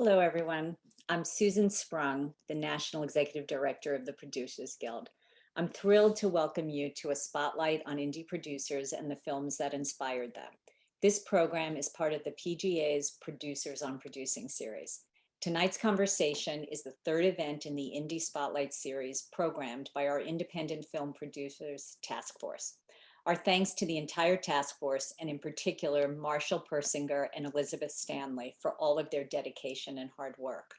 Hello, everyone. I'm Susan Sprung, the National Executive Director of the Producers Guild. I'm thrilled to welcome you to a spotlight on indie producers and the films that inspired them. This program is part of the PGA's Producers on Producing series. Tonight's conversation is the third event in the Indie Spotlight series programmed by our Independent Film Producers Task Force. Our thanks to the entire task force, and in particular, Marshall Persinger and Elizabeth Stanley for all of their dedication and hard work.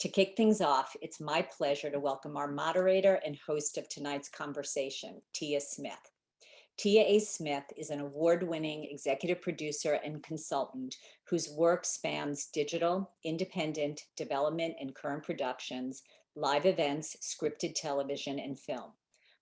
To kick things off, it's my pleasure to welcome our moderator and host of tonight's conversation, Tia Smith. Tia A. Smith is an award-winning executive producer and consultant whose work spans digital, independent, development and current productions, live events, scripted television, and film.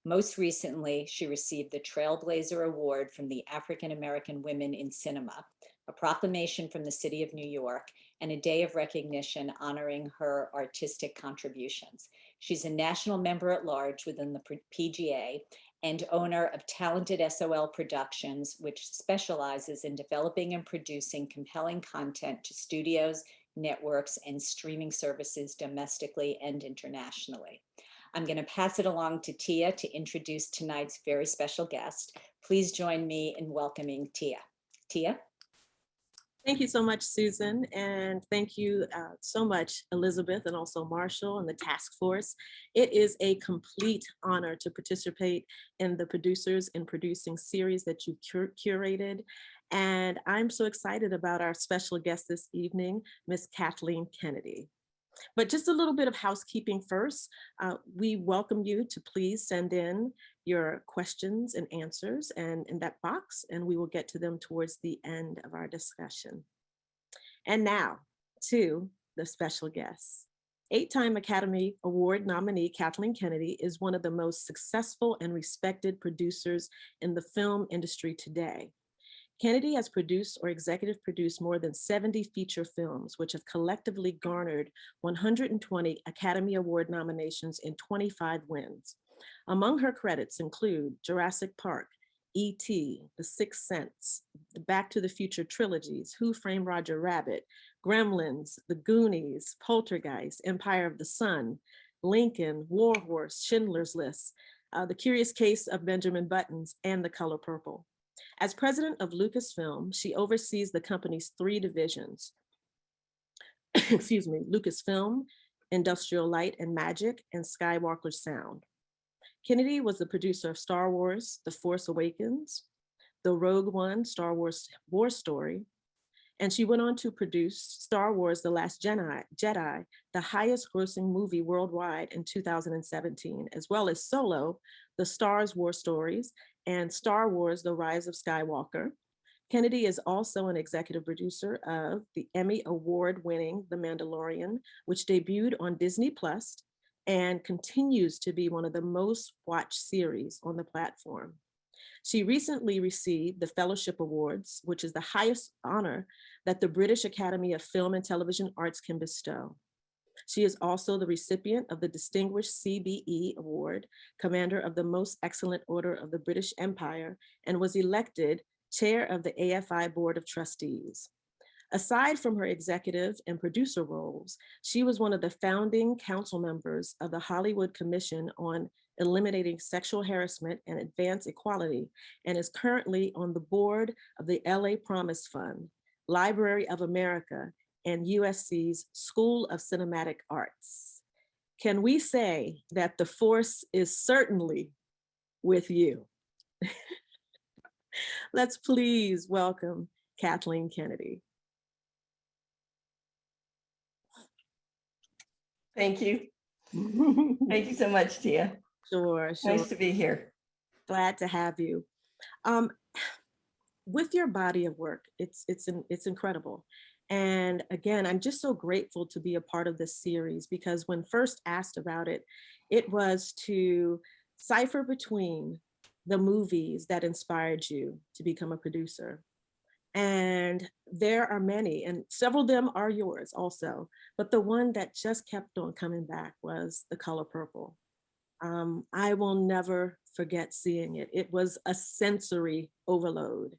Most recently, she received the Trailblazer Award from the African American Women in Cinema, a proclamation from the City of New York, and a day of recognition honoring her artistic contributions. She's a national member at large within the PGA and owner of talentedSOL Productions, which specializes in developing and producing compelling content to studios, networks, and streaming services domestically and internationally. I'm going to pass it along to Tia to introduce tonight's very special guest. Please join me in welcoming Tia. Tia? Thank you so much, Susan, and thank you so much, Elizabeth, and also Marshall and the task force. It is a complete honor to participate in the Producers in Producing series that you curated, and I'm so excited about our special guest this evening, Miss Kathleen Kennedy. But just a little bit of housekeeping first. We welcome you to please send in your questions and answers in that box, and we will get to them towards the end of our discussion. And now to the special guest. 8-time Academy Award nominee Kathleen Kennedy is one of the most successful and respected producers in the film industry today. Kennedy has produced or executive produced more than 70 feature films, which have collectively garnered 120 Academy Award nominations and 25 wins. Among her credits include Jurassic Park, E.T., The Sixth Sense, the Back to the Future trilogies, Who Framed Roger Rabbit, Gremlins, The Goonies, Poltergeist, Empire of the Sun, Lincoln, War Horse, Schindler's List, The Curious Case of Benjamin Buttons, and The Color Purple. As president of Lucasfilm, she oversees the company's 3 divisions, Lucasfilm, Industrial Light and Magic, and Skywalker Sound. Kennedy was the producer of Star Wars, The Force Awakens, the Rogue One, Star Wars War Story, and she went on to produce Star Wars The Last Jedi, the highest grossing movie worldwide in 2017, as well as Solo, The Star Wars Stories, and Star Wars The Rise of Skywalker. Kennedy is also an executive producer of the Emmy Award-winning The Mandalorian, which debuted on Disney Plus and continues to be one of the most watched series on the platform. She recently received the Fellowship Awards, which is the highest honor that the British Academy of Film and Television Arts can bestow. She is also the recipient of the Distinguished CBE Award, Commander of the Most Excellent Order of the British Empire, and was elected Chair of the AFI Board of Trustees. Aside from her executive and producer roles, she was one of the founding council members of the Hollywood Commission on Eliminating Sexual Harassment and Advance Equality, and is currently on the board of the LA Promise Fund, Library of America, and USC's School of Cinematic Arts. Can we say that the force is certainly with you? Let's please welcome Kathleen Kennedy. Thank you. Thank you so much, Tia. Sure. Nice to be here. Glad to have you. With your body of work, it's incredible. And again, I'm just so grateful to be a part of this series, because when first asked about it, it was to cipher between the movies that inspired you to become a producer. And there are many, and several of them are yours also, but the one that just kept on coming back was The Color Purple. I will never forget seeing it. It was a sensory overload,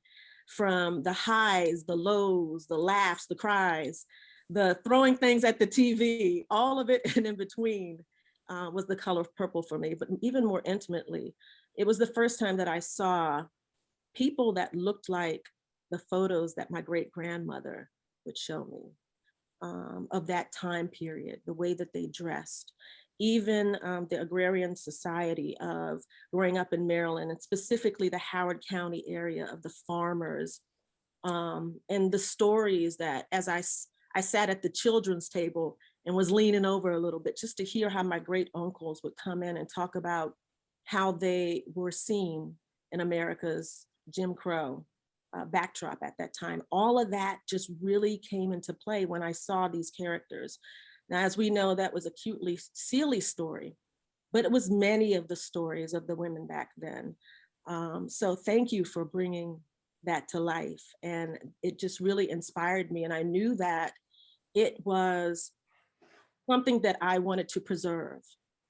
from the highs, the lows, the laughs, the cries, the throwing things at the TV, all of it and in between was the color of purple for me. But even more intimately, it was the first time that I saw people that looked like the photos that my great grandmother would show me of that time period, the way that they dressed. Even the agrarian society of growing up in Maryland, and specifically the Howard County area of the farmers, and the stories that as I sat at the children's table and was leaning over a little bit just to hear how my great uncles would come in and talk about how they were seen in America's Jim Crow backdrop at that time. All of that just really came into play when I saw these characters. Now, as we know, that was a cutely Celie story, but it was many of the stories of the women back then. So thank you for bringing that to life. And it just really inspired me. And I knew that it was something that I wanted to preserve.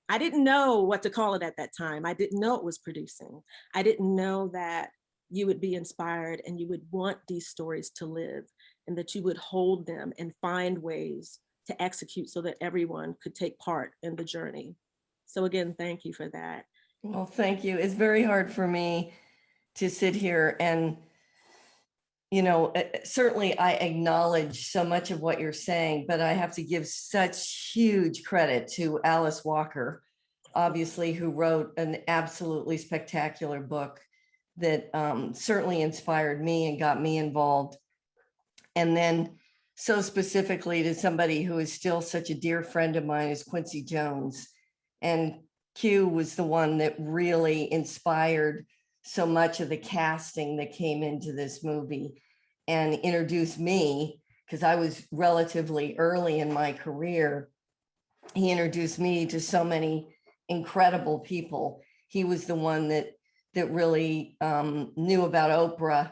I didn't know what to call it at that time. I didn't know it was producing. I didn't know that you would be inspired and you would want these stories to live, and that you would hold them and find ways to execute so that everyone could take part in the journey. So again, thank you for that. Well, thank you. It's very hard for me to sit here and, certainly I acknowledge so much of what you're saying, but I have to give such huge credit to Alice Walker, obviously, who wrote an absolutely spectacular book that certainly inspired me and got me involved. And then so specifically to somebody who is still such a dear friend of mine is Quincy Jones. And Q was the one that really inspired so much of the casting that came into this movie and introduced me, because I was relatively early in my career. He introduced me to so many incredible people. He was the one that really knew about Oprah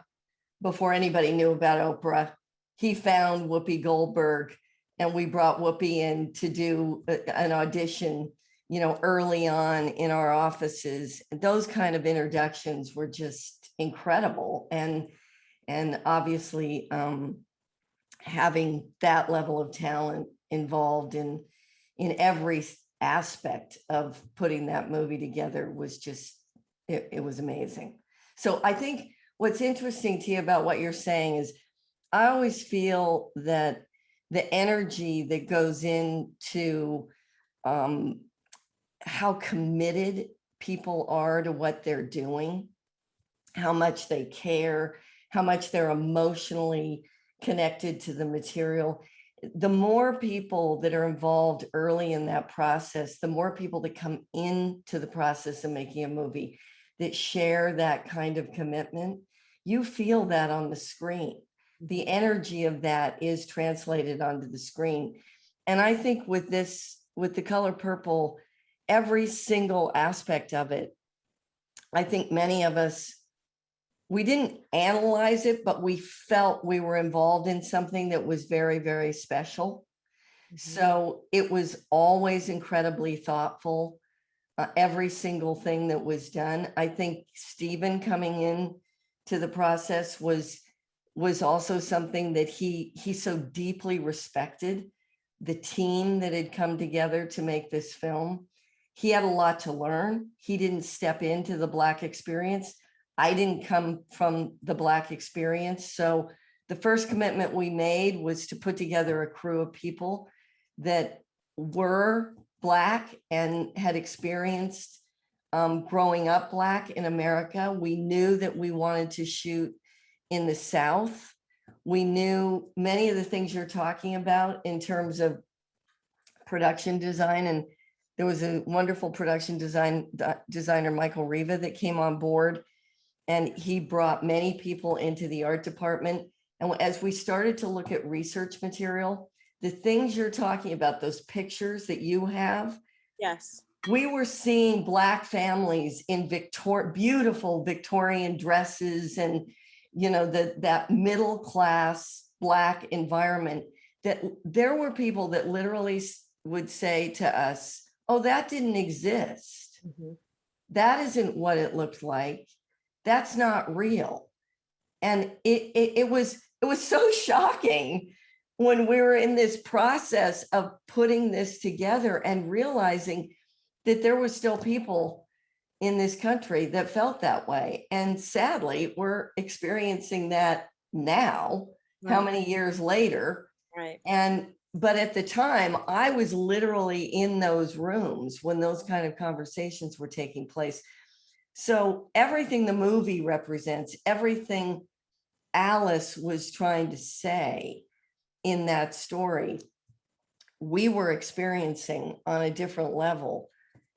before anybody knew about Oprah. He found Whoopi Goldberg, and we brought Whoopi in to do an audition, early on in our offices. Those kind of introductions were just incredible. And obviously having that level of talent involved in every aspect of putting that movie together was just, it was amazing. So I think what's interesting to you about what you're saying is I always feel that the energy that goes into how committed people are to what they're doing, how much they care, how much they're emotionally connected to the material. The more people that are involved early in that process, the more people that come into the process of making a movie that share that kind of commitment, you feel that on the screen. The energy of that is translated onto the screen. And I think with The Color Purple, every single aspect of it, I think many of us, we didn't analyze it, but we felt we were involved in something that was very, very special. So it was always incredibly thoughtful. Every single thing that was done. I think Stephen coming in to the process was also something that he so deeply respected, the team that had come together to make this film. He had a lot to learn. He didn't step into the Black experience. I didn't come from the Black experience. So the first commitment we made was to put together a crew of people that were Black and had experienced growing up Black in America. We knew that we wanted to shoot in the South. We knew many of the things you're talking about in terms of production design. And there was a wonderful production designer, Michael Riva, that came on board, and he brought many people into the art department. And as we started to look at research material, the things you're talking about, those pictures that you have, Yes, we were seeing Black families in beautiful Victorian dresses, and that middle class Black environment, that there were people that literally would say to us, oh, that didn't exist. That isn't what it looked like. That's not real. And it was so shocking when we were in this process of putting this together and realizing that there were still people in this country that felt that way. And sadly, we're experiencing that now, how many years later? Right. But at the time, I was literally in those rooms when those kind of conversations were taking place. So everything the movie represents, everything Alice was trying to say in that story, we were experiencing on a different level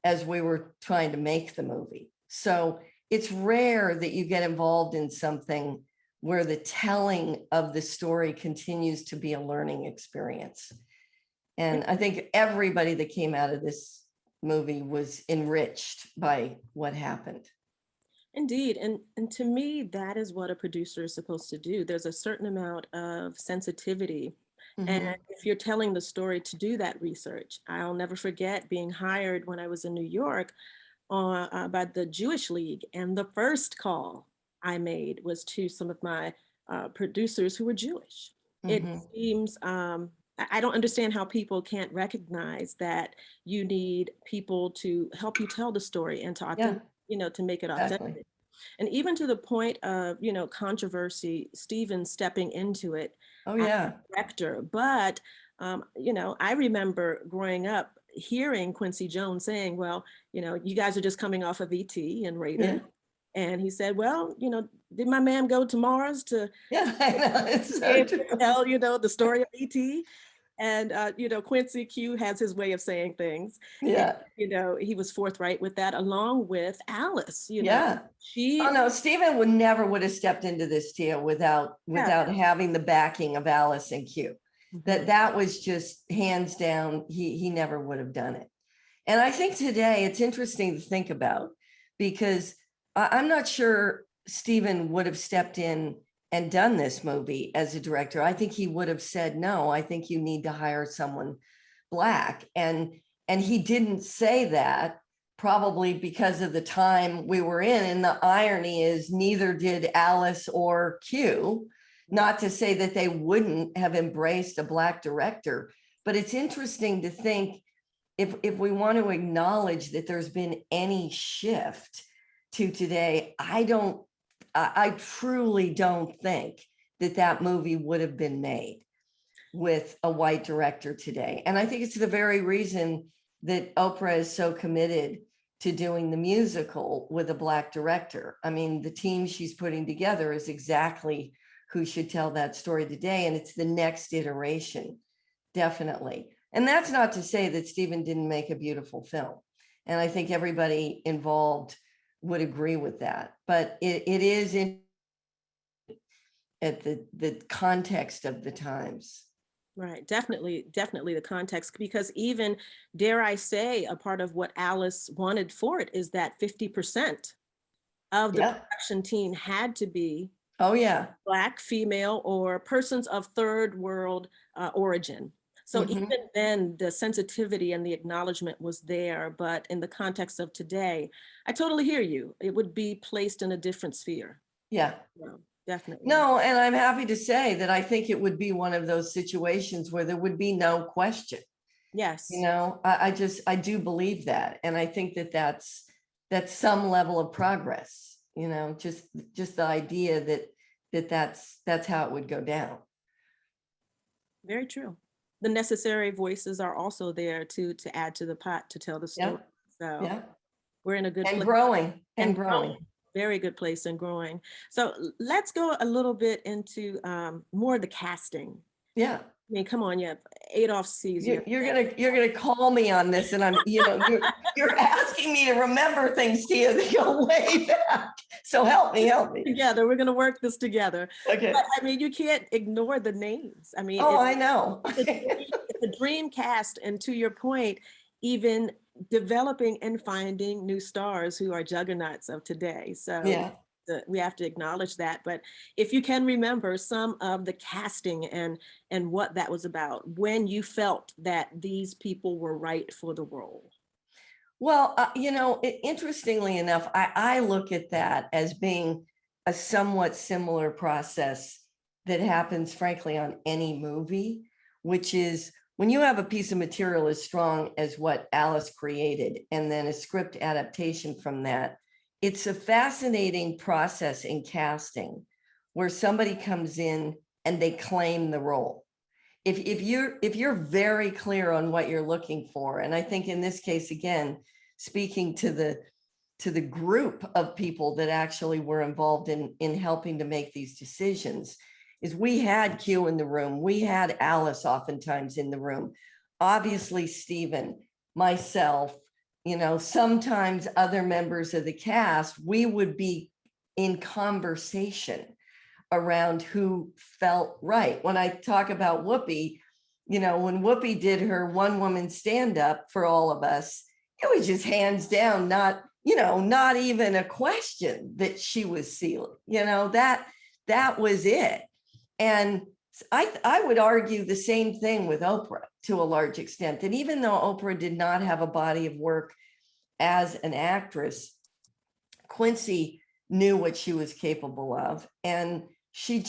as we were trying to make the movie. So it's rare that you get involved in something where the telling of the story continues to be a learning experience. And I think everybody that came out of this movie was enriched by what happened. Indeed. And to me, that is what a producer is supposed to do. There's a certain amount of sensitivity. And if you're telling the story, to do that research. I'll never forget being hired when I was in New York by the Jewish League. And the first call I made was to some of my producers who were Jewish. It seems, I don't understand how people can't recognize that you need people to help you tell the story and to, to make it authentic. Exactly. And even to the point of, controversy, Steven stepping into it. Oh, yeah. As director. But, I remember growing up hearing Quincy Jones saying, well, you guys are just coming off of E.T. and Raiden. Yeah. And he said, well, did my man go to Mars to I know. It's so true. tell, the story of E.T.? And, Quincy Q has his way of saying things. Yeah. And, he was forthright with that, along with Alice, Yeah. Oh, no, Steven would have stepped into this deal without having the backing of Alice and Q. That was just hands down. He never would have done it. And I think today it's interesting to think about, because I'm not sure Steven would have stepped in and done this movie as a director. I think he would have said, no, I think you need to hire someone Black. And he didn't say that, probably because of the time we were in. And the irony is neither did Alice or Q, not to say that they wouldn't have embraced a Black director. But it's interesting to think, if we want to acknowledge that there's been any shift to today, I truly don't think that movie would have been made with a white director today. And I think it's the very reason that Oprah is so committed to doing the musical with a Black director. I mean, the team she's putting together is exactly who should tell that story today. And it's the next iteration, definitely. And that's not to say that Steven didn't make a beautiful film. And I think everybody involved would agree with that. But it is at the context of the times. Right, definitely the context, because even, dare I say, a part of what Alice wanted for it is that 50% of the production team had to be Black, female, or persons of third world origin. So even then, the sensitivity and the acknowledgement was there, but in the context of today, I totally hear you. It would be placed in a different sphere. Yeah. Definitely. No, and I'm happy to say that I think it would be one of those situations where there would be no question. Yes. I do believe that. And I think that's some level of progress, just the idea that's how it would go down. Very true. The necessary voices are also there to add to the pot to tell the story. So we're in a good place. And growing. Very good place and growing. So let's go a little bit into more of the casting. Yeah. I mean, come on, Adolph Caesar. You're gonna call me on this, and I'm, you're asking me to remember things, Tia, that go way back. So help me. Together, we're gonna work this together. Okay. But, I mean, you can't ignore the names. I mean, I know. It's a dream cast, and to your point, even developing and finding new stars who are juggernauts of today. So we have to acknowledge that. But if you can remember some of the casting and what that was about, when you felt that these people were right for the role. Well, interestingly enough, I look at that as being a somewhat similar process that happens, frankly, on any movie. which is when you have a piece of material as strong as what Alice created, and then a script adaptation from that, it's a fascinating process in casting where somebody comes in and they claim the role. If you're very clear on what you're looking for, and I think in this case, again, speaking to the group of people that actually were involved in helping to make these decisions, is we had Q in the room, we had Alice oftentimes in the room, obviously Stephen, myself, sometimes other members of the cast. We would be in conversation around who felt right. When I talk about Whoopi, when Whoopi did her one woman stand up for all of us, it was just hands down, not even a question that she was sealing, that was it. And I would argue the same thing with Oprah to a large extent, that even though Oprah did not have a body of work as an actress, Quincy knew what she was capable of. And she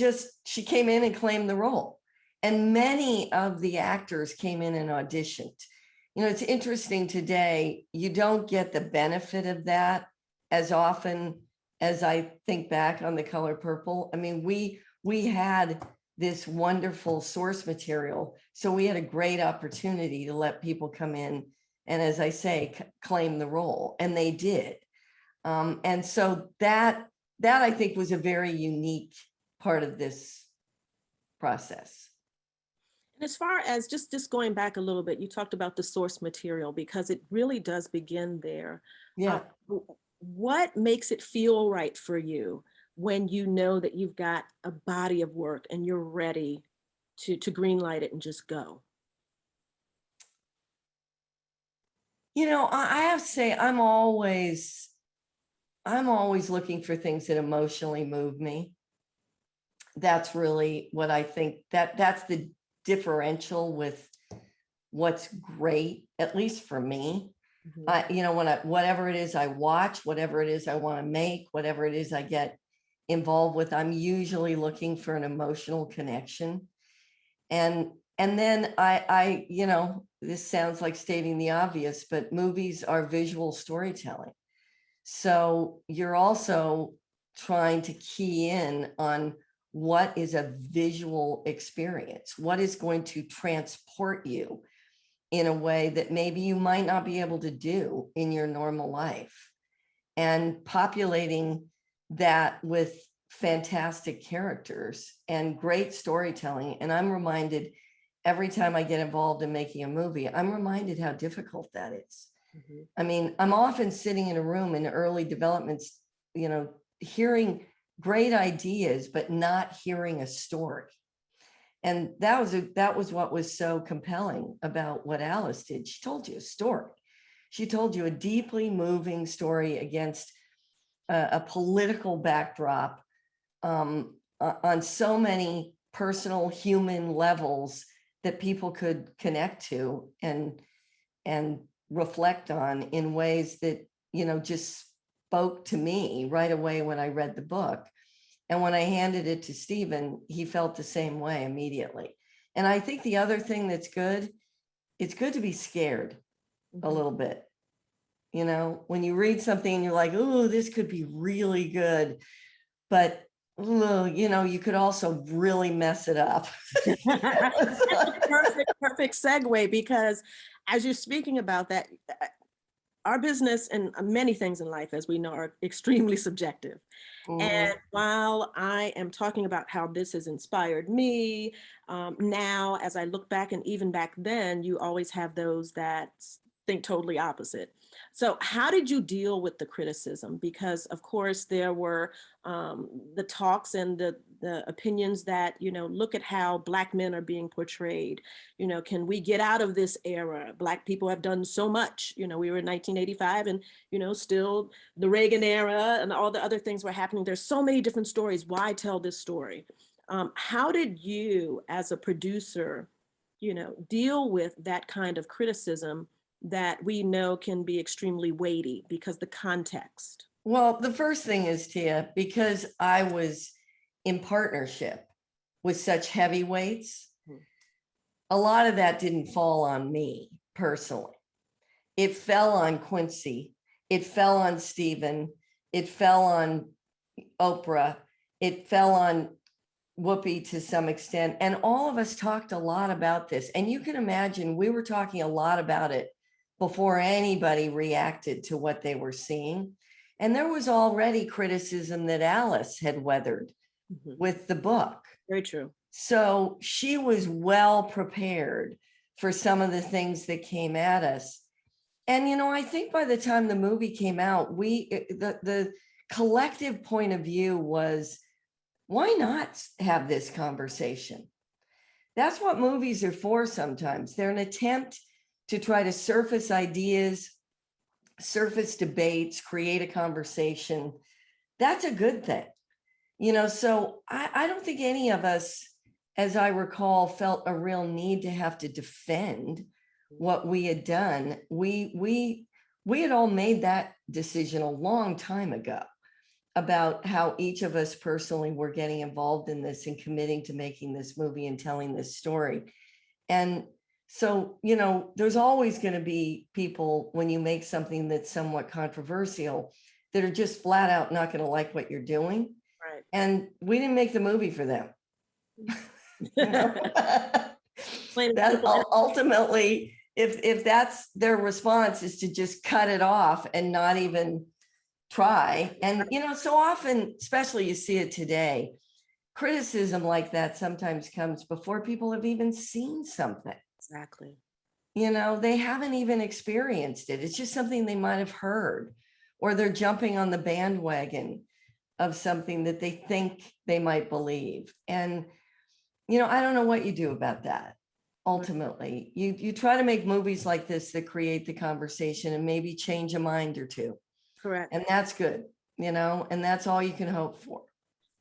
came in and claimed the role. And many of the actors came in and auditioned. It's interesting today, you don't get the benefit of that as often as I think back on The Color Purple. I mean, we had this wonderful source material, so we had a great opportunity to let people come in and, as I say, claim the role, and they did. And so that I think was a very unique part of this process. As far as just going back a little bit, you talked about the source material, because it really does begin there. Yeah. What makes it feel right for you when you know that you've got a body of work and you're ready to greenlight it and just go? I have to say, I'm always looking for things that emotionally move me. That's really what I think, that's the differential with what's great, at least for me. Mm-hmm. Whatever it is I watch, whatever it is I want to make, whatever it is I get involved with, I'm usually looking for an emotional connection. And then I this sounds like stating the obvious, but movies are visual storytelling. So you're also trying to key in on what is a visual experience, what is going to transport you in a way that maybe you might not be able to do in your normal life, and populating that with fantastic characters and great storytelling. And I'm reminded every time I get involved in making a movie, I'm reminded how difficult that is. Mm-hmm. I mean, I'm often sitting in a room in early developments, hearing great ideas, but not hearing a story. And that was what was so compelling about what Alice did. She told you a story. She told you a deeply moving story against a political backdrop, on so many personal human levels that people could connect to and reflect on in ways that, just spoke to me right away when I read the book. And when I handed it to Stephen, he felt the same way immediately. And I think the other thing that's good, it's good to be scared a little bit. When you read something and you're like, oh, this could be really good, but you could also really mess it up. Perfect segue, because as you're speaking about that, our business and many things in life, as we know, are extremely subjective. Mm-hmm. And while I am talking about how this has inspired me, now as I look back, and even back then, you always have those that think totally opposite. So how did you deal with the criticism? Because of course there were the talks and the opinions that, look at how Black men are being portrayed. Can we get out of this era? Black people have done so much. We were in 1985 and, still the Reagan era and all the other things were happening. There's so many different stories. Why tell this story? How did you as a producer, deal with that kind of criticism that we know can be extremely weighty because the context? Well, the first thing is, Tia, because I was in partnership with such heavyweights, a lot of that didn't fall on me personally. It fell on Quincy. It fell on Stephen. It fell on Oprah. It fell on Whoopi to some extent. And all of us talked a lot about this. And you can imagine we were talking a lot about it before anybody reacted to what they were seeing. And there was already criticism that Alice had weathered with the book. Very true. So she was well prepared for some of the things that came at us. And, you know, I think by the time the movie came out, the collective point of view was, why not have this conversation? That's what movies are for sometimes. They're an attempt to try to surface ideas, surface debates, create a conversation. That's a good thing. You know, so I don't think any of us, as I recall, felt a real need to have to defend what we had done. We had all made that decision a long time ago about how each of us personally were getting involved in this and committing to making this movie and telling this story. And so, you know, there's always going to be people when you make something that's somewhat controversial that are just flat out not going to like what you're doing. Right. And we didn't make the movie for them. You know? That ultimately, if that's their response, is to just cut it off and not even try. And, you know, so often, especially you see it today, criticism like that sometimes comes before people have even seen something. Exactly. You know, they haven't even experienced it. It's just something they might have heard, or they're jumping on the bandwagon of something that they think they might believe. And, you know, I don't know what you do about that. Ultimately, you try to make movies like this that create the conversation and maybe change a mind or two. Correct. And that's good, you know, and that's all you can hope for.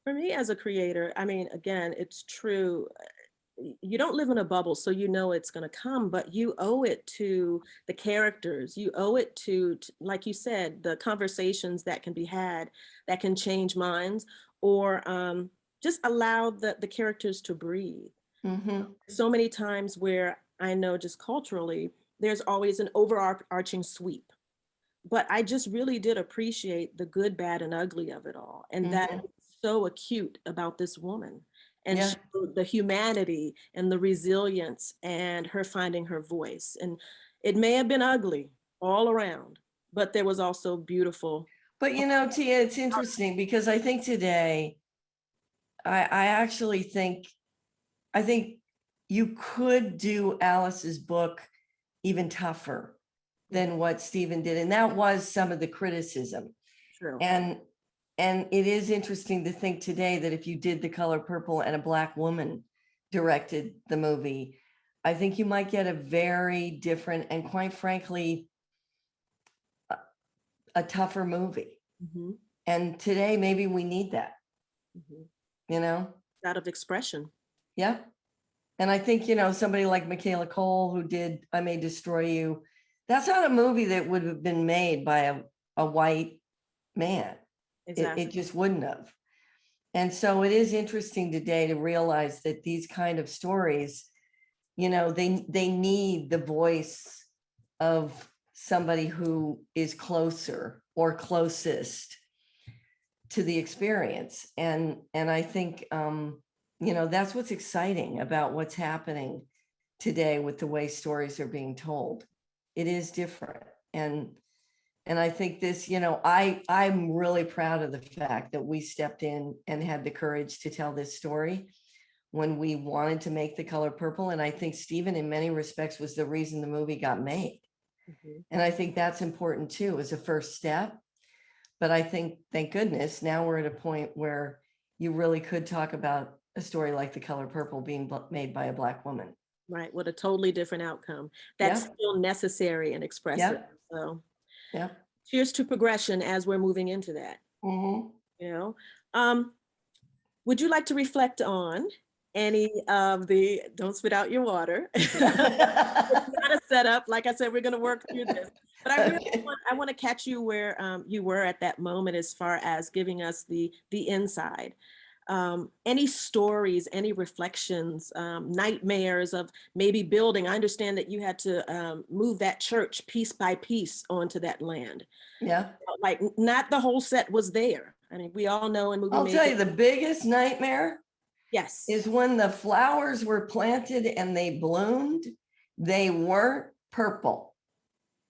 For me as a creator, I mean, again, it's true. You don't live in a bubble, so you know it's going to come, but you owe it to the characters. You owe it to, like you said, the conversations that can be had that can change minds, or just allow the characters to breathe. Mm-hmm. So many times where I know just culturally, there's always an overarching sweep. But I just really did appreciate the good, bad, and ugly of it all. And that is so acute about this woman. And the humanity and the resilience and her finding her voice. And it may have been ugly all around, but there was also beautiful. But, you know, Tia, it's interesting because I think today, I actually think, you could do Alice's book even tougher than what Stephen did. And that was some of the criticism. True. And it is interesting to think today that if you did The Color Purple and a Black woman directed the movie, I think you might get a very different and, quite frankly, a tougher movie. Mm-hmm. And today, maybe we need that, you know? Out of expression. Yeah. And I think, you know, somebody like Michaela Cole, who did I May Destroy You, that's not a movie that would have been made by a white man. Exactly. It just wouldn't have. And so it is interesting today to realize that these kind of stories, you know, they need the voice of somebody who is closer or closest to the experience. And I think, you know, that's what's exciting about what's happening today with the way stories are being told. It is different. And I think this, you know, I'm really proud of the fact that we stepped in and had the courage to tell this story when we wanted to make The Color Purple. And I think Stephen, in many respects, was the reason the movie got made. And I think that's important too, as a first step. But I think, thank goodness, now we're at a point where you really could talk about a story like The Color Purple being made by a Black woman. Right, with a totally different outcome. That's still necessary and expressive. So cheers to progression as we're moving into that. You know, would you like to reflect on any of the, don't spit out your water. It's not a setup. Like I said, we're going to work through this. But I want to catch you where you were at that moment as far as giving us the inside. any stories, any reflections, nightmares of maybe building. I understand that you had to move that church piece by piece onto that land. Yeah. Like not the whole set was there. I mean, we all know in movie I'll tell you, making. the biggest nightmare Yes. is when the flowers were planted and they bloomed, they weren't purple.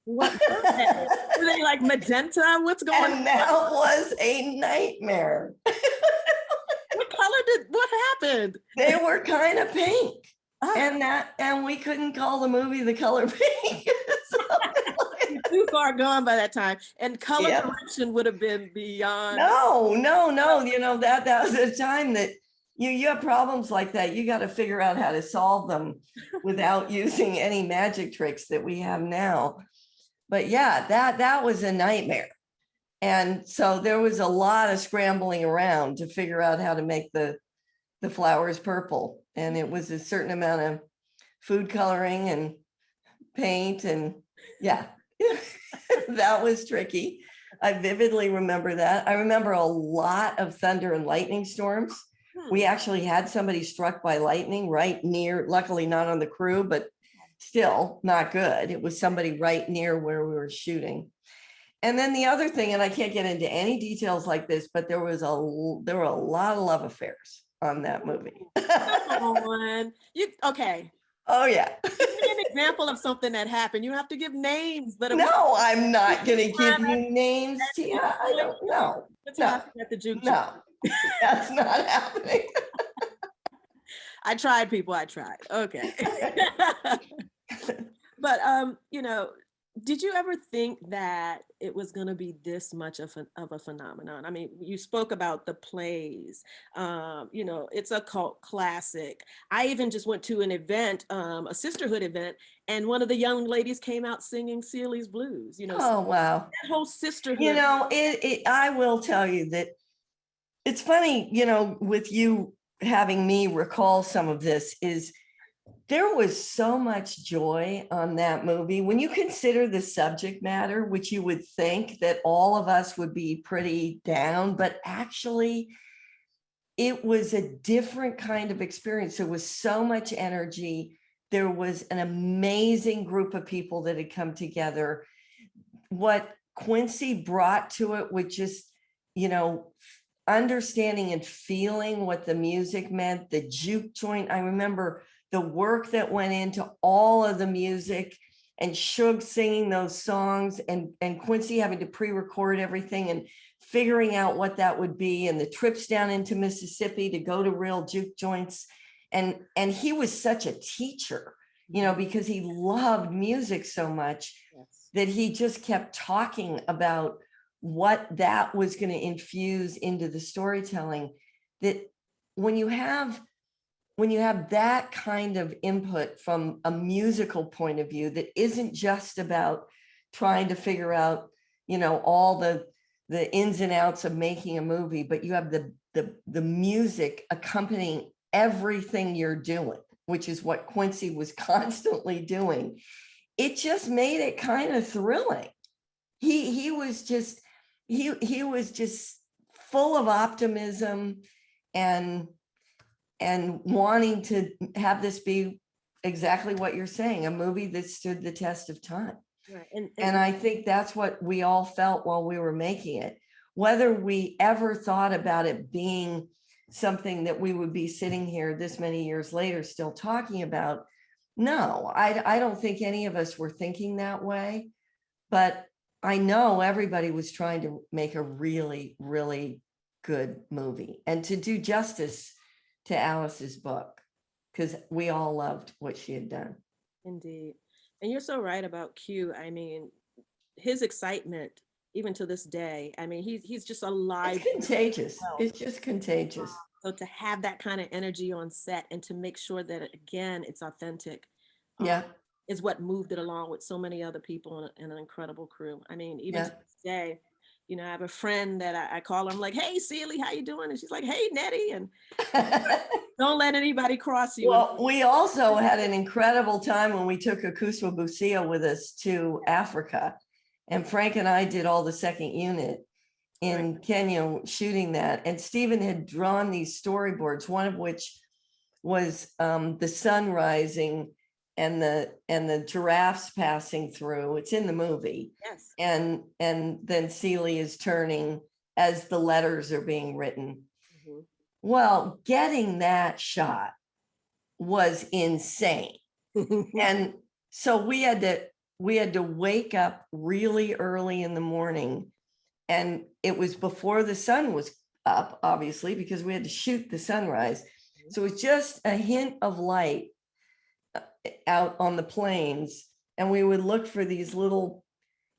What were they? Were they like magenta? What's going on? And that was a nightmare. What happened? They were kind of pink. Ah, And we couldn't call the movie The Color Pink. too far gone by that time. And color Yep. correction would have been beyond. No. You know, that was a time that you have problems like that. You got to figure out how to solve them without using any magic tricks that we have now. But yeah, that was a nightmare. And so there was a lot of scrambling around to figure out how to make the flowers purple. And it was a certain amount of food coloring and paint. And yeah, that was tricky. I vividly remember that. I remember a lot of thunder and lightning storms. We actually had somebody struck by lightning right near, luckily not on the crew, but still not good. It was somebody right near where we were shooting. And then the other thing, and I can't get into any details like this, but there were a lot of love affairs on that movie. Come on. Okay. Oh yeah. Give me an example of something that happened. You have to give names, but No, I'm not going to give you names, Tia. I don't know. What's No. happening at the juke? No, that's not happening. I tried, people. I tried. Okay. But you know, did you ever think that it was going to be this much of a phenomenon? I mean, you spoke about the plays. You know, it's a cult classic. I even just went to an event, a sisterhood event, and one of the young ladies came out singing Sealy's Blues. You know, Oh wow. that whole sisterhood. You know, I will tell you that it's funny, you know, with you having me recall some of this, is there was so much joy on that movie. When you consider the subject matter, which you would think that all of us would be pretty down, but actually it was a different kind of experience. There was so much energy. There was an amazing group of people that had come together. What Quincy brought to it with just, you know, understanding and feeling what the music meant, the juke joint. I remember the work that went into all of the music and Suge singing those songs and Quincy having to pre-record everything and figuring out what that would be, and the trips down into Mississippi to go to real juke joints. And he was such a teacher, you know, because he loved music so much. Yes. That he just kept talking about what that was going to infuse into the storytelling. That when you have that kind of input from a musical point of view, that isn't just about trying to figure out, you know, all the ins and outs of making a movie, but you have the music accompanying everything you're doing, which is what Quincy was constantly doing. It just made it kind of thrilling. He was just full of optimism and wanting to have this be exactly what you're saying, a movie that stood the test of time. Right. And I think that's what we all felt while we were making it. Whether we ever thought about it being something that we would be sitting here this many years later still talking about, no, I don't think any of us were thinking that way. But I know everybody was trying to make a really, really good movie and to do justice to Alice's book, because we all loved what she had done. Indeed. And you're so right about Q. I mean, his excitement, even to this day, I mean, he's just alive. It's contagious. It's just contagious. So to have that kind of energy on set and to make sure that, again, it's authentic. Yeah. Is what moved it along with so many other people and an incredible crew. I mean, even to this day, you know, I have a friend that I call her, I'm like, hey, Sealy, how you doing? And she's like, hey, Nettie. And don't let anybody cross you. Well, we also had an incredible time when we took Akuswa Busia with us to Africa. And Frank and I did all the second unit. in Kenya shooting that. And Stephen had drawn these storyboards, one of which was the sun rising and the giraffes passing through. It's in the movie. Yes. And then Celie is turning as the letters are being written. Mhm. Well, getting that shot was insane. And so we had to wake up really early in the morning, and it was before the sun was up, obviously, because we had to shoot the sunrise. So it was just a hint of light out on the plains, and we would look for these little,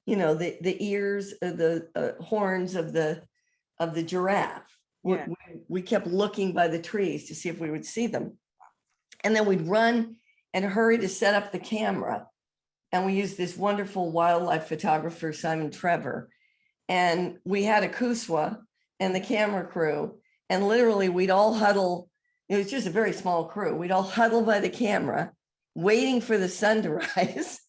the ears, the horns of the giraffe. Yeah. We kept looking by the trees to see if we would see them. And then we'd run and hurry to set up the camera. And we used this wonderful wildlife photographer, Simon Trevor. And we had a Kuswa and the camera crew. And literally we'd all huddle. It was just a very small crew. We'd all huddle by the camera, waiting for the sun to rise.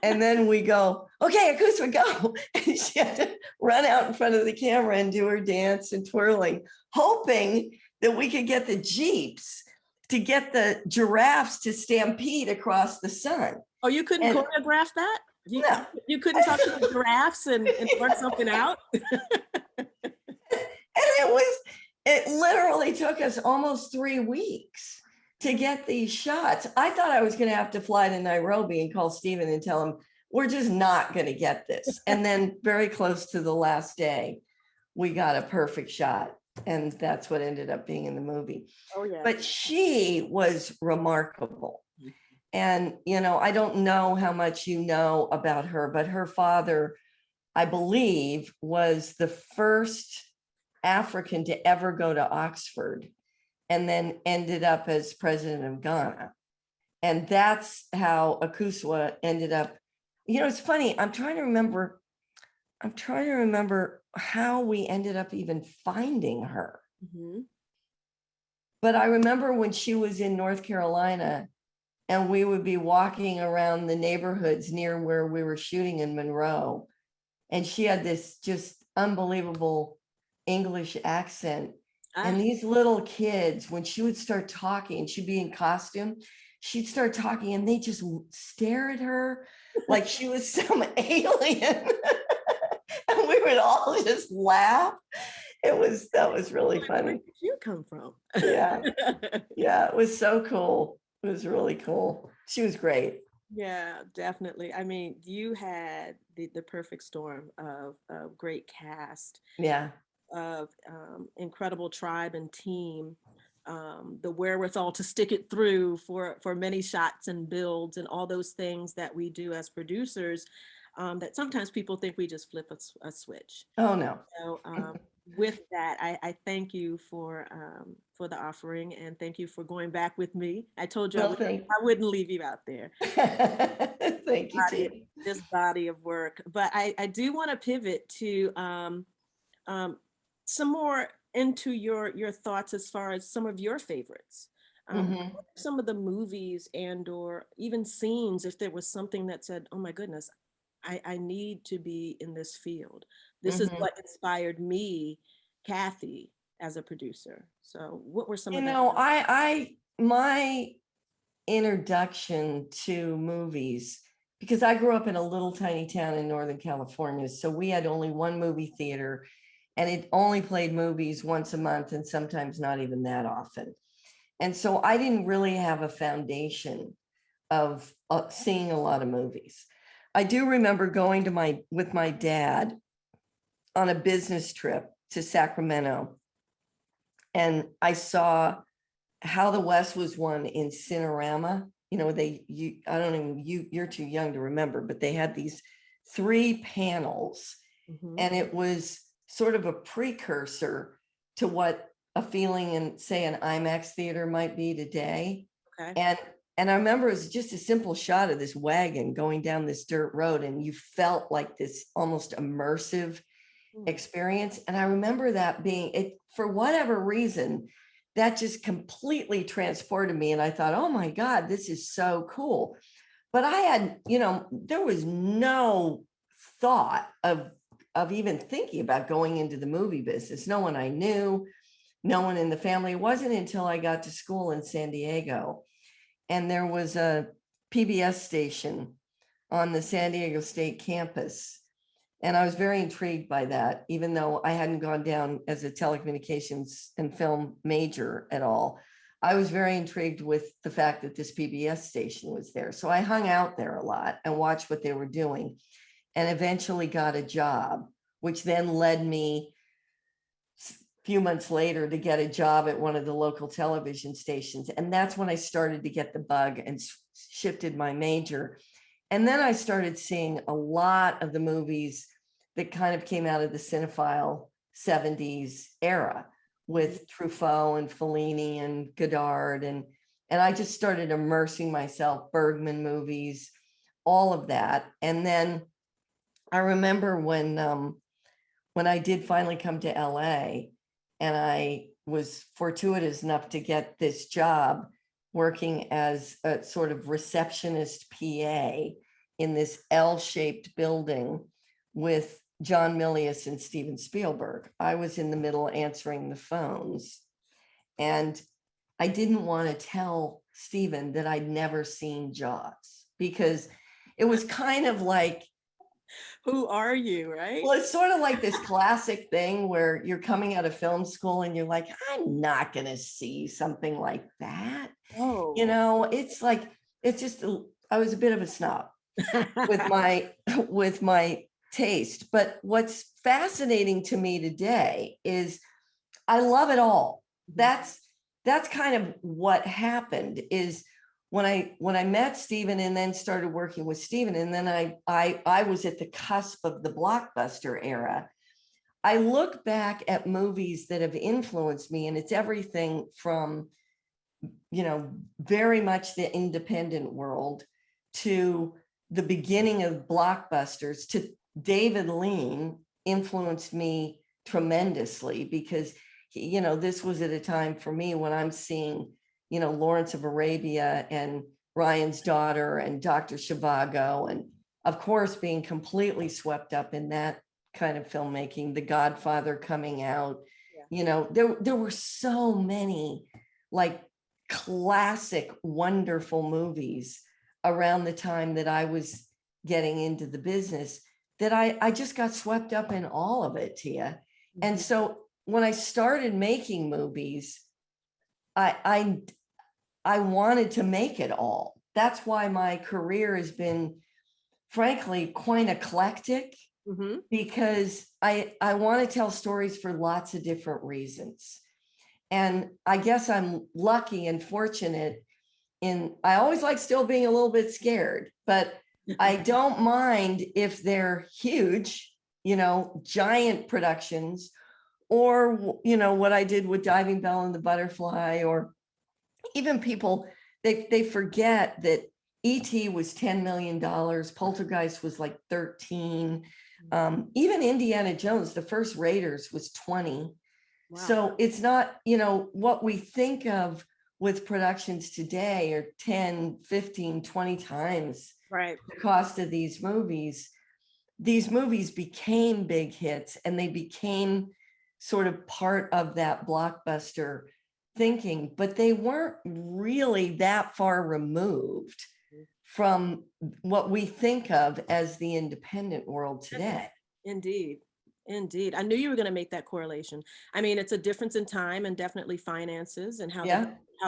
And then we go, okay, Kuswa, go. And she had to run out in front of the camera and do her dance and twirling, hoping that we could get the Jeeps to get the giraffes to stampede across the sun. Oh, you couldn't choreograph that? No. You couldn't talk to the giraffes and work something out? And it literally took us almost 3 weeks to get these shots. I thought I was going to have to fly to Nairobi and call Stephen and tell him, we're just not going to get this. And then very close to the last day, we got a perfect shot. And that's what ended up being in the movie. Oh, yeah. But she was remarkable. And, I don't know how much you know about her, but her father, I believe, was the first African to ever go to Oxford and then ended up as president of Ghana. And that's how Akuswa ended up. It's funny. I'm trying to remember how we ended up even finding her. Mm-hmm. But I remember when she was in North Carolina and we would be walking around the neighborhoods near where we were shooting in Monroe. And she had this just unbelievable English accent. And these little kids, when she would start talking, she'd be in costume, she'd start talking and they just stare at her like she was some alien. And we would all just laugh. That was really funny. Where did you come from? Yeah. Yeah, it was so cool. It was really cool. She was great. Yeah, definitely. I mean, you had the perfect storm of great cast, Yeah. of incredible tribe and team, the wherewithal to stick it through for many shots and builds and all those things that we do as producers, that sometimes people think we just flip a switch. Oh, no. So with that, I thank you for the offering, and thank you for going back with me. I told you I wouldn't leave you out there. Thank you. This body of work. But I do want to pivot to some more into your thoughts as far as some of your favorites. What are some of the movies and or even scenes, if there was something that said, oh my goodness, I need to be in this field. This is what inspired me, Kathy, as a producer. So what were some of them? My introduction to movies, because I grew up in a little tiny town in Northern California, so we had only one movie theater and it only played movies once a month and sometimes not even that often. And so I didn't really have a foundation of seeing a lot of movies. I do remember going with my dad on a business trip to Sacramento, and I saw How the West Was Won in Cinerama. You're too young to remember, but they had these 3 panels, and it was sort of a precursor to what a feeling in, say, an IMAX theater might be today. Okay. And I remember it was just a simple shot of this wagon going down this dirt road, and you felt like this almost immersive experience. And I remember that being it, for whatever reason, that just completely transported me. And I thought, oh my God, this is so cool. But I had, there was no thought of of even thinking about going into the movie business. No one I knew, no one in the family. It wasn't until I got to school in San Diego, and there was a PBS station on the San Diego State campus. And I was very intrigued by that, even though I hadn't gone down as a telecommunications and film major at all. I was very intrigued with the fact that this PBS station was there. So I hung out there a lot and watched what they were doing, and eventually got a job, which then led me a few months later to get a job at one of the local television stations. And that's when I started to get the bug and shifted my major. And then I started seeing a lot of the movies that kind of came out of the cinephile 70s era with Truffaut and Fellini and Godard. And I just started immersing myself, Bergman movies, all of that. And then I remember when I did finally come to LA, and I was fortuitous enough to get this job working as a sort of receptionist PA in this L-shaped building with John Milius and Steven Spielberg. I was in the middle answering the phones, and I didn't want to tell Steven that I'd never seen Jaws, because it was kind of like, Who are you, right? well, it's sort of like this classic thing where you're coming out of film school and you're like, I'm not going to see something like that. Oh, You know, it's like, it's just, I was a bit of a snob with my taste. But what's fascinating to me today is I love it all. That's kind of what happened, is when I met Steven and then started working with Steven, and then I was at the cusp of the blockbuster era. I look back at movies that have influenced me, and it's everything from, you know, very much the independent world to the beginning of blockbusters, to David Lean influenced me tremendously, because, you know, this was at a time for me when I'm seeing, you know, Lawrence of Arabia and Ryan's Daughter and Dr. Zhivago, and of course being completely swept up in that kind of filmmaking, The Godfather coming out. Yeah. You know, there were so many like classic, wonderful movies around the time that I was getting into the business that I just got swept up in all of it, Tia. Mm-hmm. And so when I started making movies, I wanted to make it all. That's why my career has been, frankly, quite eclectic, mm-hmm. because I want to tell stories for lots of different reasons. And I guess I'm lucky and fortunate I always like still being a little bit scared, but I don't mind if they're huge, you know, giant productions, or, you know, what I did with Diving Bell and the Butterfly, or even people, they forget that E.T. was $10 million, Poltergeist was like 13, even Indiana Jones, the first Raiders, was 20. Wow. So it's not, you know, what we think of with productions today are 10, 15, 20 times right. the cost of these movies. These movies became big hits, and they became sort of part of that blockbuster thinking, but they weren't really that far removed from what we think of as the independent world today. Indeed. Indeed. I knew you were going to make that correlation. I mean, it's a difference in time and definitely finances and how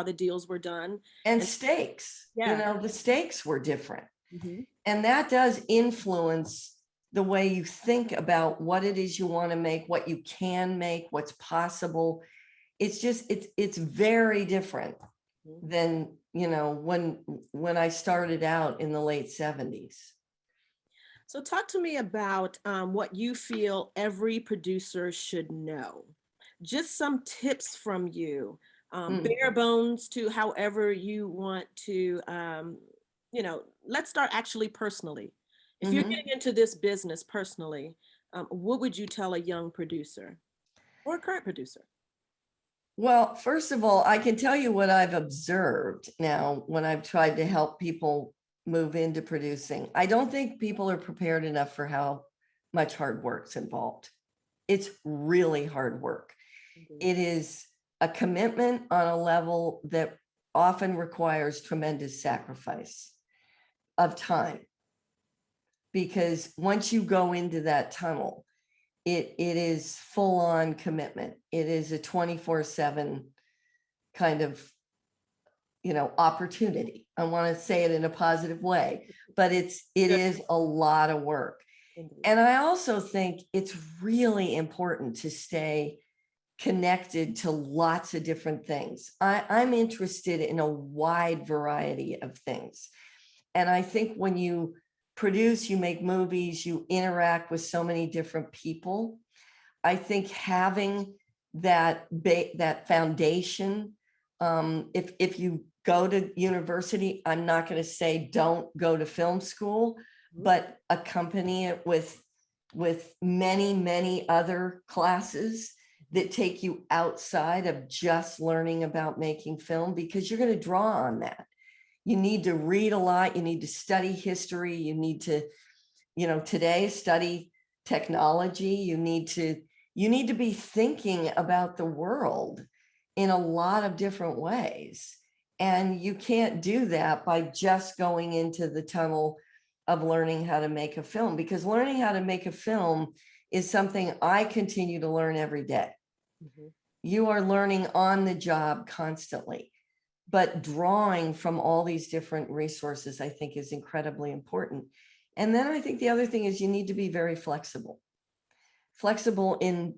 the deals were done. And stakes, you know, the stakes were different. Mm-hmm. And that does influence the way you think about what it is you want to make, what you can make, what's possible. It's just, it's very different than, you know, when I started out in the late 70s. So talk to me about what you feel every producer should know. Just some tips from you, bare bones to however you want to, you know, let's start actually personally. If you're getting into this business personally, what would you tell a young producer or a current producer? Well, first of all, I can tell you what I've observed now when I've tried to help people move into producing. I don't think people are prepared enough for how much hard work's involved. It's really hard work. It is a commitment on a level that often requires tremendous sacrifice of time. Because once you go into that tunnel, it is full on commitment. It is a 24/7 kind of, opportunity. I want to say it in a positive way, but it is a lot of work. And I also think it's really important to stay connected to lots of different things. I'm interested in a wide variety of things. And I think when you produce, you make movies, you interact with so many different people. I think having that foundation, if you go to university, I'm not going to say don't go to film school, but accompany it with many, many other classes that take you outside of just learning about making film, because you're going to draw on that. You need to read a lot. You need to study history. You need to, today study technology. You need to be thinking about the world in a lot of different ways. And you can't do that by just going into the tunnel of learning how to make a film, because learning how to make a film is something I continue to learn every day. Mm-hmm. You are learning on the job constantly, but drawing from all these different resources, I think, is incredibly important. And then I think the other thing is you need to be very flexible in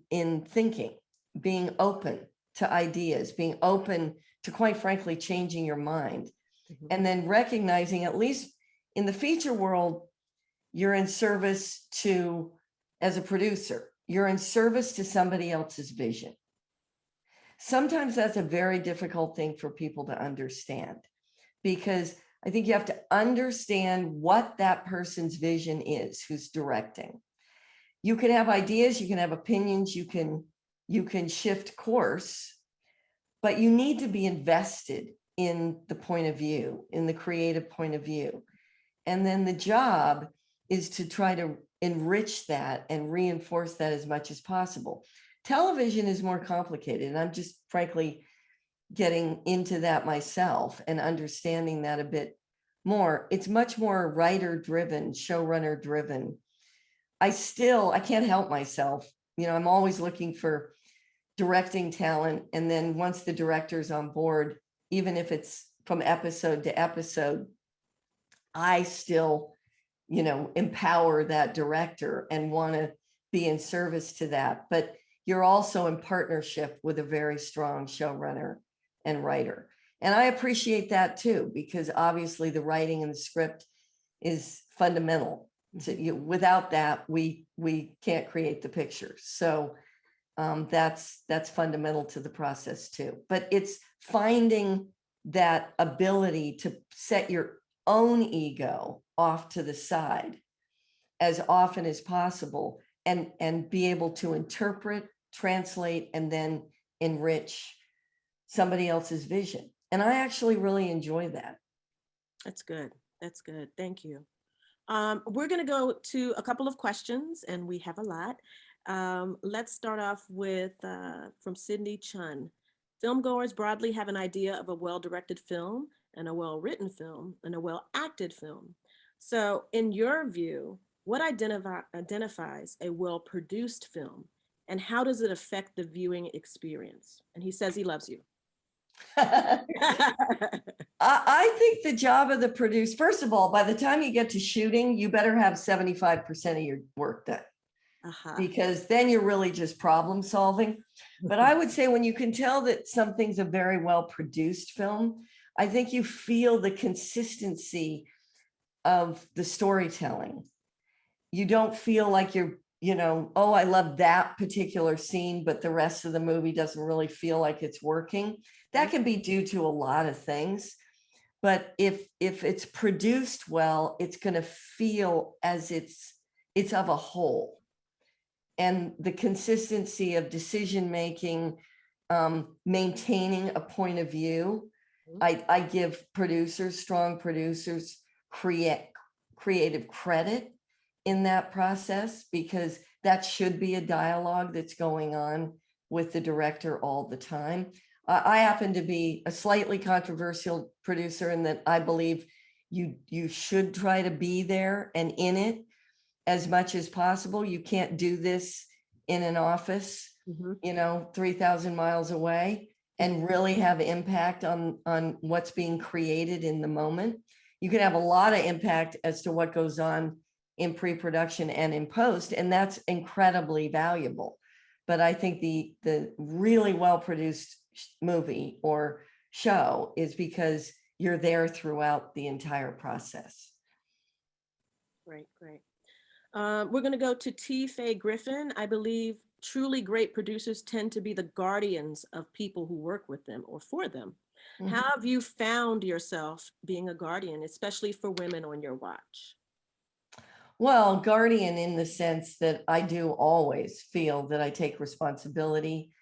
thinking, being open to ideas, being open to, quite frankly, changing your mind. Mm-hmm. And then recognizing, at least in the feature world, you're in service to, as a producer, you're in service to somebody else's vision. Sometimes that's a very difficult thing for people to understand, because I think you have to understand what that person's vision is who's directing. You can have ideas, you can have opinions, you can shift course, but you need to be invested in the point of view, in the creative point of view. And then the job is to try to enrich that and reinforce that as much as possible. Television is more complicated, and I'm just frankly getting into that myself and understanding that a bit more. It's much more writer-driven, showrunner-driven. I can't help myself. I'm always looking for directing talent. And then once the director's on board, even if it's from episode to episode, I still, empower that director and want to be in service to that. But you're also in partnership with a very strong showrunner and writer. And I appreciate that too, because obviously the writing and the script is fundamental. Without that, we can't create the pictures. So that's fundamental to the process too. But it's finding that ability to set your own ego off to the side as often as possible, and be able to interpret, translate, and then enrich somebody else's vision. And I actually really enjoy that. That's good. That's good. Thank you. We're going to go to a couple of questions, and we have a lot. Let's start off with from Sydney Chun. Filmgoers broadly have an idea of a well-directed film and a well-written film and a well-acted film. So in your view, what identifies a well-produced film, and how does it affect the viewing experience? And he says he loves you. I think the job of the producer, first of all, by the time you get to shooting, you better have 75% of your work done. Because then you're really just problem solving. But I would say when you can tell that something's a very well produced film, I think you feel the consistency of the storytelling. You don't feel like you're, oh, I love that particular scene, but the rest of the movie doesn't really feel like it's working. That can be due to a lot of things. But if it's produced well, it's going to feel as it's of a whole. And the consistency of decision making, maintaining a point of view. I give strong producers, creative credit in that process, because that should be a dialogue that's going on with the director all the time. I happen to be a slightly controversial producer in that I believe you should try to be there and in it as much as possible. You can't do this in an office, 3,000 miles away and really have impact on what's being created in the moment. You can have a lot of impact as to what goes on in pre-production and in post, and that's incredibly valuable. But I think the really well-produced movie or show is because you're there throughout the entire process. Great. We're going to go to T. Faye Griffin. I believe truly great producers tend to be the guardians of people who work with them or for them. Mhm. How have you found yourself being a guardian, especially for women on your watch? Well, guardian in the sense that I do always feel that I take responsibility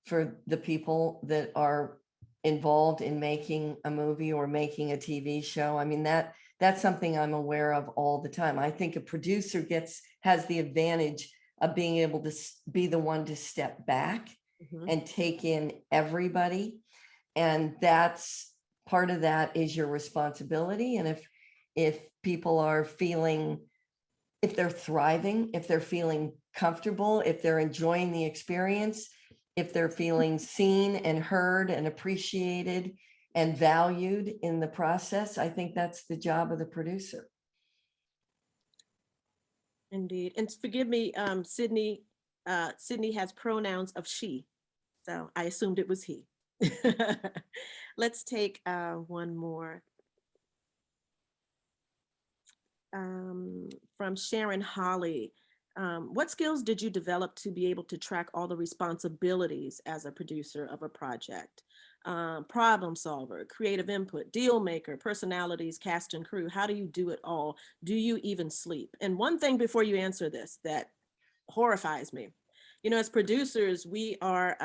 for the people that are involved in making a movie or making a TV show. I mean, that's something I'm aware of all the time. I think a producer has the advantage of being able to be the one to step back and take in everybody. And that's part of that is your responsibility. And if people are feeling, if they're thriving, if they're feeling comfortable, if they're enjoying the experience, if they're feeling seen and heard and appreciated and valued in the process, I think that's the job of the producer. Indeed. And forgive me, Sydney has pronouns of she, so I assumed it was he. Let's take one more. From Sharon Holly. What skills did you develop to be able to track all the responsibilities as a producer of a project? Problem solver, creative input, deal maker, personalities, cast and crew. How do you do it all? Do you even sleep? And one thing before you answer this that horrifies me, as producers, we are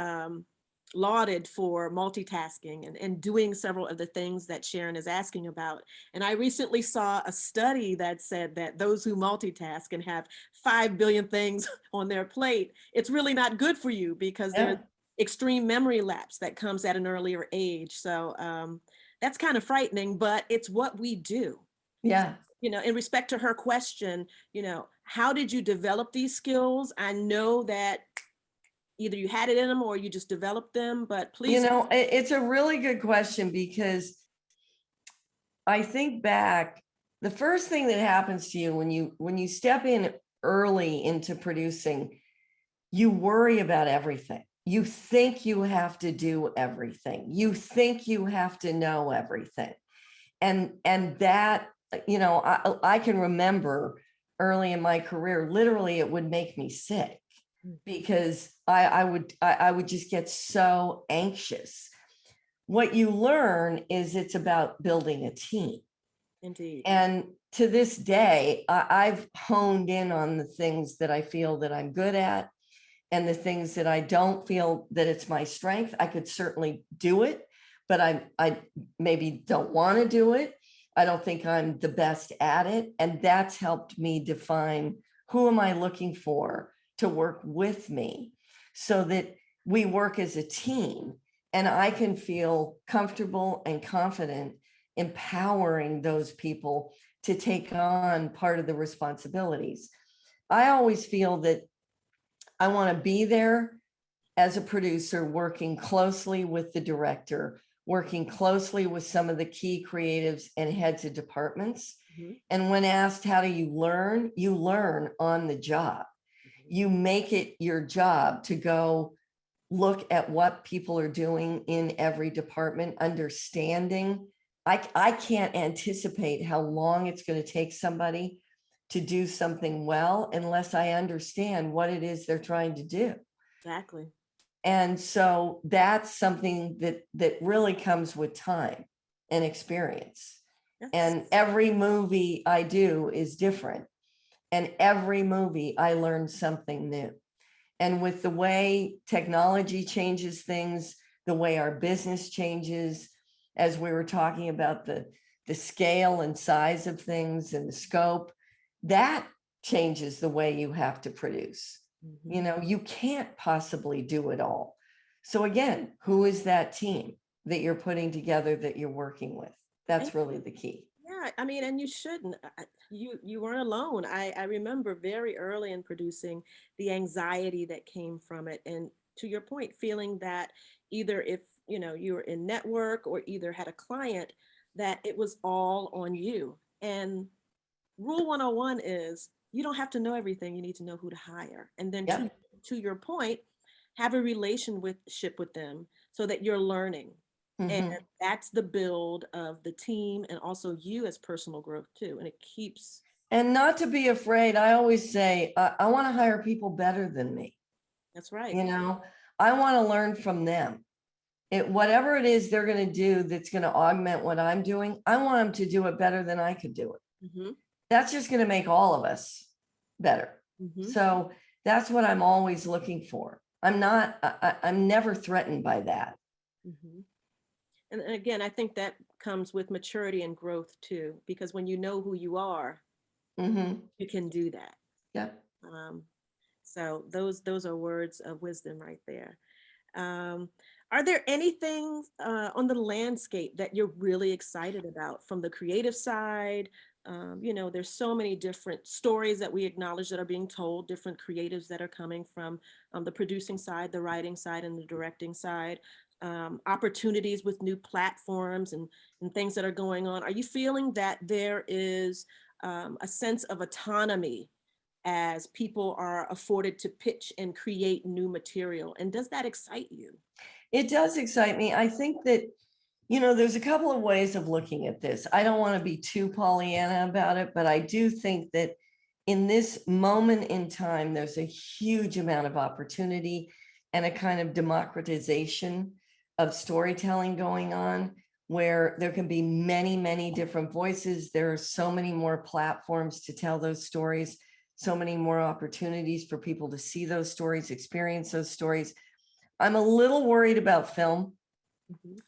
lauded for multitasking and doing several of the things that Sharon is asking about. And I recently saw a study that said that those who multitask and have 5 billion things on their plate, it's really not good for you because there's extreme memory lapse that comes at an earlier age. So that's kind of frightening, but it's what we do. Yeah. In respect to her question, how did you develop these skills? I know that either you had it in them or you just developed them, but please. It's a really good question because I think back, the first thing that happens to you when you step in early into producing, you worry about everything. You think you have to do everything. You think you have to know everything. And that, I can remember early in my career, literally it would make me sick because I would just get so anxious. What you learn is it's about building a team. Indeed. And to this day, I've honed in on the things that I feel that I'm good at and the things that I don't feel that it's my strength. I could certainly do it, but I maybe don't want to do it. I don't think I'm the best at it. And that's helped me define who am I looking for to work with me so that we work as a team and I can feel comfortable and confident empowering those people to take on part of the responsibilities. I always feel that I want to be there as a producer, working closely with the director, working closely with some of the key creatives and heads of departments. And when asked, how do you learn? You learn on the job. You make it your job to go look at what people are doing in every department, understanding. I can't anticipate how long it's going to take somebody to do something well unless I understand what it is they're trying to do. Exactly. And so that's something that really comes with time and experience. Yes. And every movie I do is different. And every movie I learn something new. And with the way technology changes things, the way our business changes, as we were talking about the scale and size of things and the scope, that changes the way you have to produce. You know, you can't possibly do it all. So again, who is that team that you're putting together, that you're working with? That's really the key. Yeah, I mean, and you shouldn't. You weren't alone. I remember very early in producing the anxiety that came from it, and to your point, feeling that either if you were in network or either had a client, that it was all on you. And rule 101 is you don't have to know everything. You need to know who to hire, and then Yep. to your point, have a relationship with them so that you're learning. And Mhm. that's the build of the team and also you as personal growth too. And it keeps. And not to be afraid. I always say, I want to hire people better than me. That's right. You know, I want to learn from them. Whatever it is they're going to do that's going to augment what I'm doing, I want them to do it better than I could do it. Mm-hmm. That's just going to make all of us better. Mm-hmm. So that's what I'm always looking for. I'm never threatened by that. Mm-hmm. And again, I think that comes with maturity and growth too, because when you know who you are, you can do that. Yep. So those are words of wisdom right there. Are there anything on the landscape that you're really excited about from the creative side? There's so many different stories that we acknowledge that are being told, different creatives that are coming from the producing side, the writing side, and the directing side. Opportunities with new platforms and things that are going on. Are you feeling that there is a sense of autonomy as people are afforded to pitch and create new material? And does that excite you? It does excite me. I think that, there's a couple of ways of looking at this. I don't want to be too Pollyanna about it, but I do think that in this moment in time, there's a huge amount of opportunity and a kind of democratization of storytelling going on, where there can be many, many different voices. There are so many more platforms to tell those stories, so many more opportunities for people to see those stories, experience those stories. I'm a little worried about film. Mm-hmm.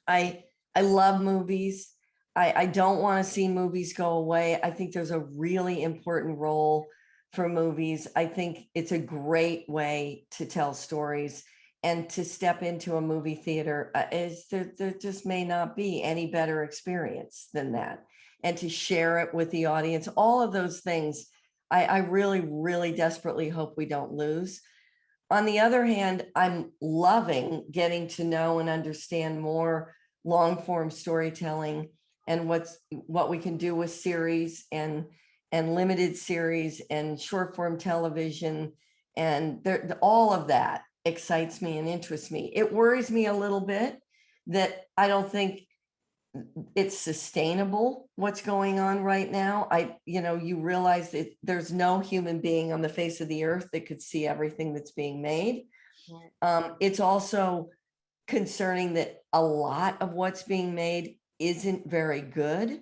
I love movies. I don't want to see movies go away. I think there's a really important role for movies. I think it's a great way to tell stories, and to step into a movie theater there just may not be any better experience than that. And to share it with the audience, all of those things, I really, really desperately hope we don't lose. On the other hand, I'm loving getting to know and understand more long form storytelling and what we can do with series and limited series and short form television. And all of that excites me and interests me. It worries me a little bit that I don't think it's sustainable what's going on right now. You realize that there's no human being on the face of the earth that could see everything that's being made. It's also concerning that a lot of what's being made isn't very good.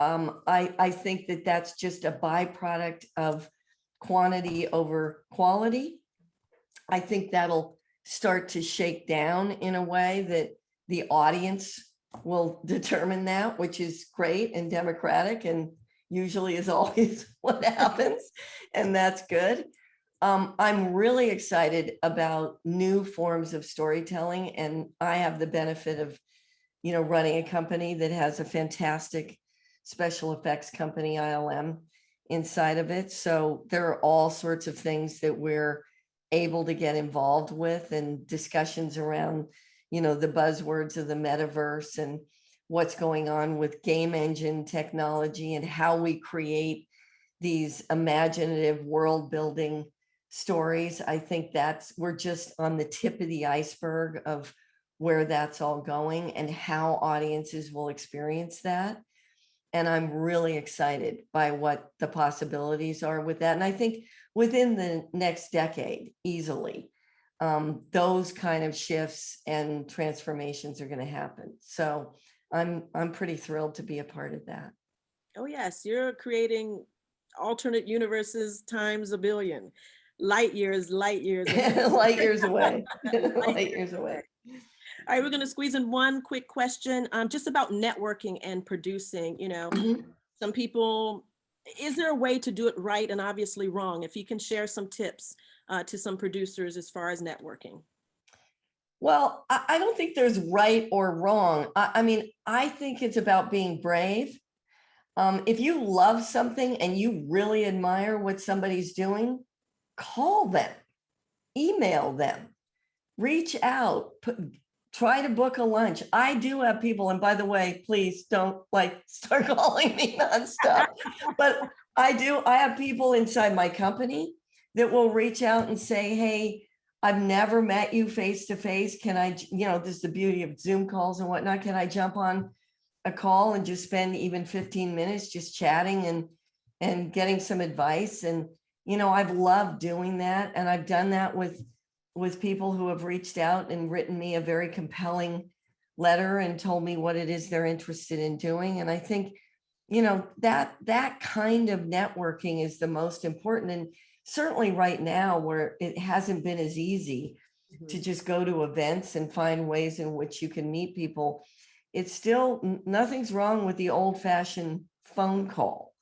I think that that's just a byproduct of quantity over quality. I think that'll start to shake down in a way that the audience will determine that, which is great and democratic and usually is always what happens. And that's good. I'm really excited about new forms of storytelling. And I have the benefit of, running a company that has a fantastic special effects company, ILM, inside of it. So there are all sorts of things that we're able to get involved with, and discussions around the buzzwords of the metaverse and what's going on with game engine technology and how we create these imaginative world building stories. I think we're just on the tip of the iceberg of where that's all going and how audiences will experience that. And I'm really excited by what the possibilities are with that. And I think within the next decade, easily, those kind of shifts and transformations are going to happen. So I'm pretty thrilled to be a part of that. Oh yes, you're creating alternate universes times a billion, light years, light years, light years away, light years away. All right, we're going to squeeze in one quick question, just about networking and producing. Mhm. Some people is there a way to do it right and obviously wrong? If you can share some tips to some producers as far as networking. Well, I don't think there's right or wrong. I mean, I think it's about being brave. If you love something and you really admire what somebody's doing, call them, email them, reach out, try to book a lunch. I do have people, and by the way, please don't like start calling me nonstop. But I have people inside my company that will reach out and say, hey, I've never met you face to face. Can I, this is the beauty of Zoom calls and whatnot. Can I jump on a call and just spend even 15 minutes just chatting and getting some advice? And, I've loved doing that. And I've done that with people who have reached out and written me a very compelling letter and told me what it is they're interested in doing. And I think, that kind of networking is the most important. And certainly right now, where it hasn't been as easy to just go to events and find ways in which you can meet people, it's still, nothing's wrong with the old-fashioned phone call.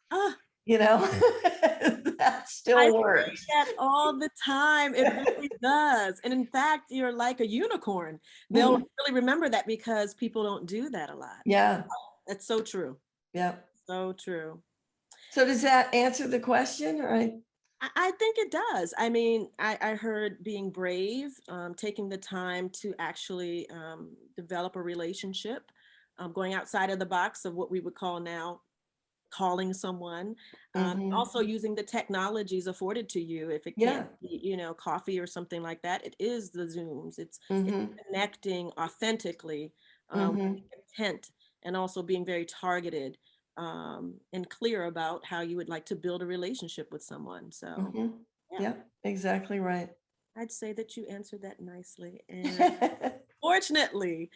That still works. I say that all the time. It really does. And in fact, you're like a unicorn. They'll really remember that because people don't do that a lot. Yeah. That's so true. Yeah. So true. So does that answer the question? Right? I think it does. I mean, I heard being brave, taking the time to actually develop a relationship, going outside of the box of what we would call now calling someone, also using the technologies afforded to you. If it can't be, coffee or something like that, it is the Zooms. It's connecting authentically with intent, and also being very targeted and clear about how you would like to build a relationship with someone. So yeah, exactly right. I'd say that you answered that nicely. And fortunately,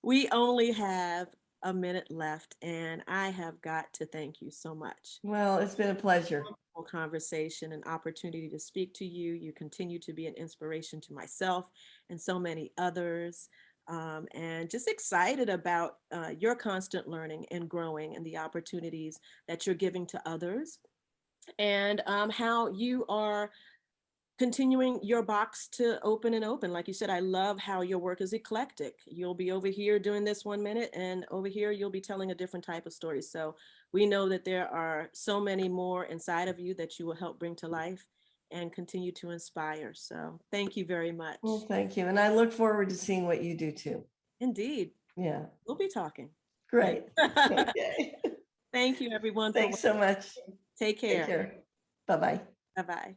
we only have a minute left, and I have got to thank you so much. Well, it's been a pleasure. Conversation and opportunity to speak to you. You continue to be an inspiration to myself and so many others. And just excited about your constant learning and growing and the opportunities that you're giving to others, and how you are continuing your box to open and open. Like you said, I love how your work is eclectic. You'll be over here doing this 1 minute, and over here you'll be telling a different type of story. So we know that there are so many more inside of you that you will help bring to life and continue to inspire. So thank you very much. Well, thank you. And I look forward to seeing what you do too. Indeed. Yeah. We'll be talking. Great. Okay. Thank you, everyone. Thanks so much. Take care. Take care. Bye-bye. Bye-bye.